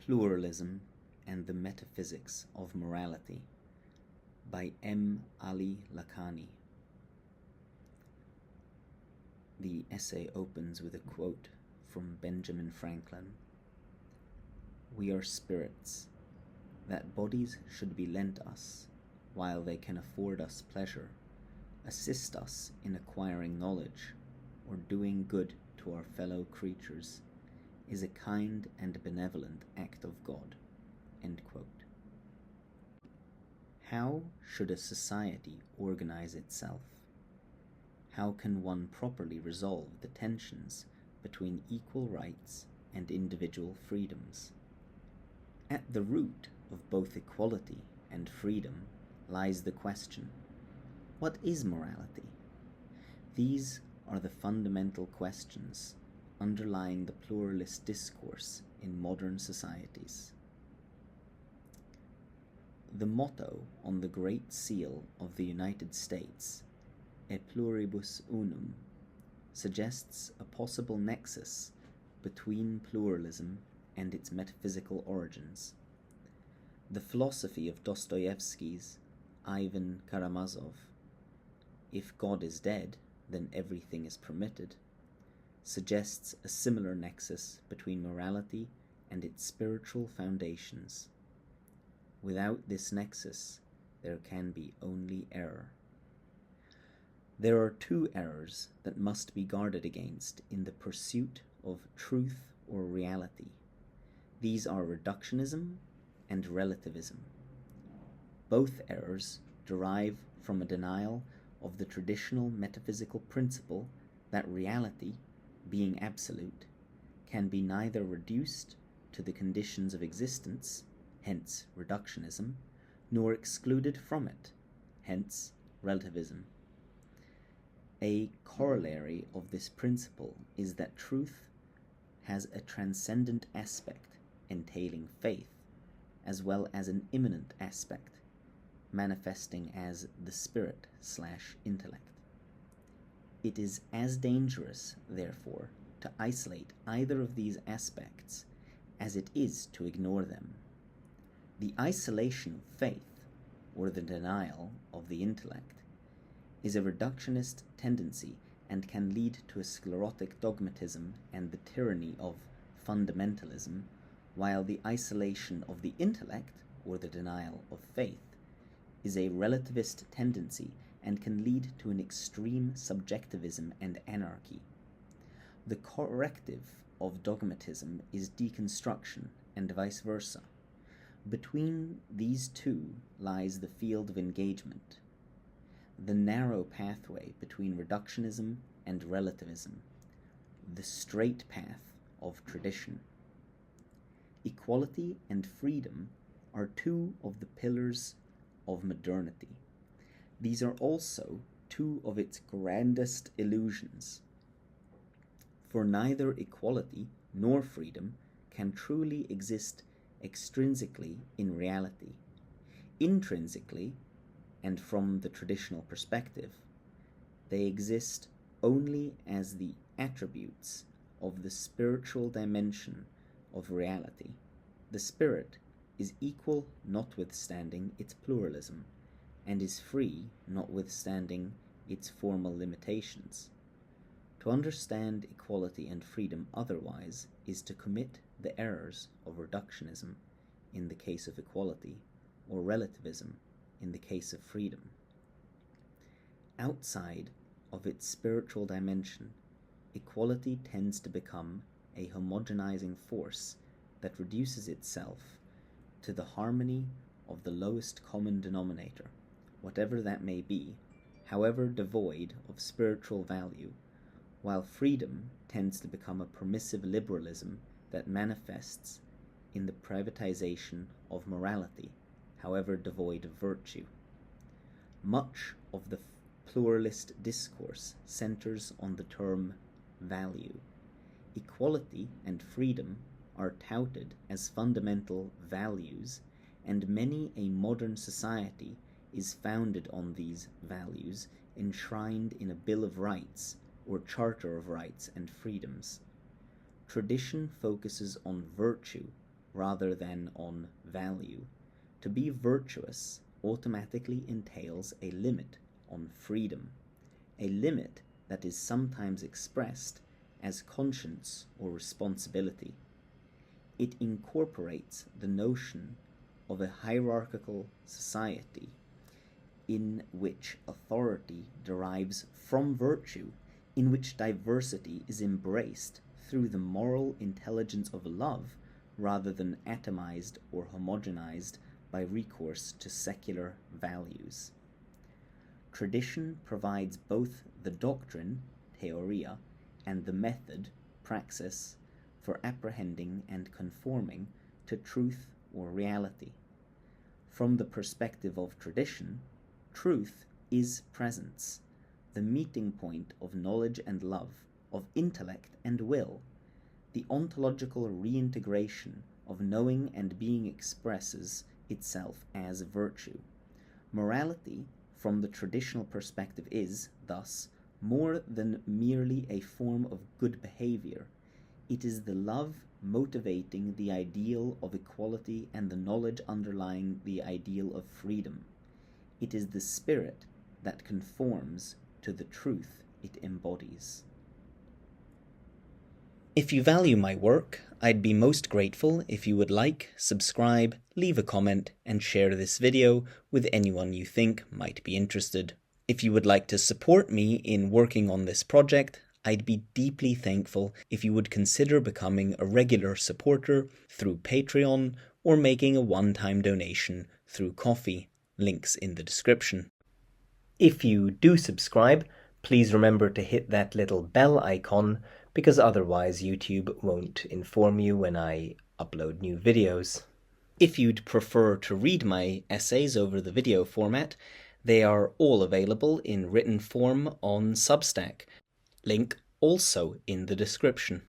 Pluralism and the Metaphysics of Morality by M. Ali Lakhani. The essay opens with a quote from Benjamin Franklin. "We are spirits, that bodies should be lent us, while they can afford us pleasure, assist us in acquiring knowledge, or doing good to our fellow creatures, is a kind and benevolent act of God." End quote. How should a society organize itself? How can one properly resolve the tensions between equal rights and individual freedoms? At the root of both equality and freedom lies the question, what is morality? These are the fundamental questions underlying the pluralist discourse in modern societies. The motto on the Great Seal of the United States, E pluribus unum, suggests a possible nexus between pluralism and its metaphysical origins. The philosophy of Dostoevsky's Ivan Karamazov, "If God is dead, then everything is permitted," suggests a similar nexus between morality and its spiritual foundations. Without this nexus, there can be only error. There are two errors that must be guarded against in the pursuit of truth or reality. These are reductionism and relativism. Both errors derive from a denial of the traditional metaphysical principle that reality, being absolute, can be neither reduced to the conditions of existence, hence reductionism, nor excluded from it, hence relativism. A corollary of this principle is that truth has a transcendent aspect entailing faith, as well as an immanent aspect manifesting as the spirit/intellect. It is as dangerous, therefore, to isolate either of these aspects as it is to ignore them. The isolation of faith, or the denial of the intellect, is a reductionist tendency and can lead to a sclerotic dogmatism and the tyranny of fundamentalism, while the isolation of the intellect, or the denial of faith, is a relativist tendency and can lead to an extreme subjectivism and anarchy. The corrective of dogmatism is deconstruction, and vice versa. Between these two lies the field of engagement, the narrow pathway between reductionism and relativism, the straight path of tradition. Equality and freedom are two of the pillars of modernity. These are also two of its grandest illusions. For neither equality nor freedom can truly exist extrinsically in reality. Intrinsically, and from the traditional perspective, they exist only as the attributes of the spiritual dimension of reality. The spirit is equal notwithstanding its pluralism, and is free notwithstanding its formal limitations. To understand equality and freedom otherwise is to commit the errors of reductionism in the case of equality, or relativism in the case of freedom. Outside of its spiritual dimension, equality tends to become a homogenizing force that reduces itself to the harmony of the lowest common denominator, whatever that may be, however devoid of spiritual value, while freedom tends to become a permissive liberalism that manifests in the privatization of morality, however devoid of virtue. Much of the pluralist discourse centers on the term value. Equality and freedom are touted as fundamental values, and many a modern society is founded on these values enshrined in a Bill of Rights or Charter of Rights and Freedoms. Tradition focuses on virtue rather than on value. To be virtuous automatically entails a limit on freedom, a limit that is sometimes expressed as conscience or responsibility. It incorporates the notion of a hierarchical society in which authority derives from virtue, in which diversity is embraced through the moral intelligence of love rather than atomized or homogenized by recourse to secular values. Tradition provides both the doctrine, theoria, and the method, praxis, for apprehending and conforming to truth or reality. From the perspective of tradition, truth is presence, the meeting point of knowledge and love, of intellect and will. The ontological reintegration of knowing and being expresses itself as virtue. Morality, from the traditional perspective, is, thus, more than merely a form of good behavior. It is the love motivating the ideal of equality and the knowledge underlying the ideal of freedom. It is the spirit that conforms to the truth it embodies. If you value my work, I'd be most grateful if you would like, subscribe, leave a comment, and share this video with anyone you think might be interested. If you would like to support me in working on this project, I'd be deeply thankful if you would consider becoming a regular supporter through Patreon or making a one-time donation through Ko-fi, links in the description. If you do subscribe, please remember to hit that little bell icon, because otherwise YouTube won't inform you when I upload new videos. If you'd prefer to read my essays over the video format, they are all available in written form on Substack. Link also in the description.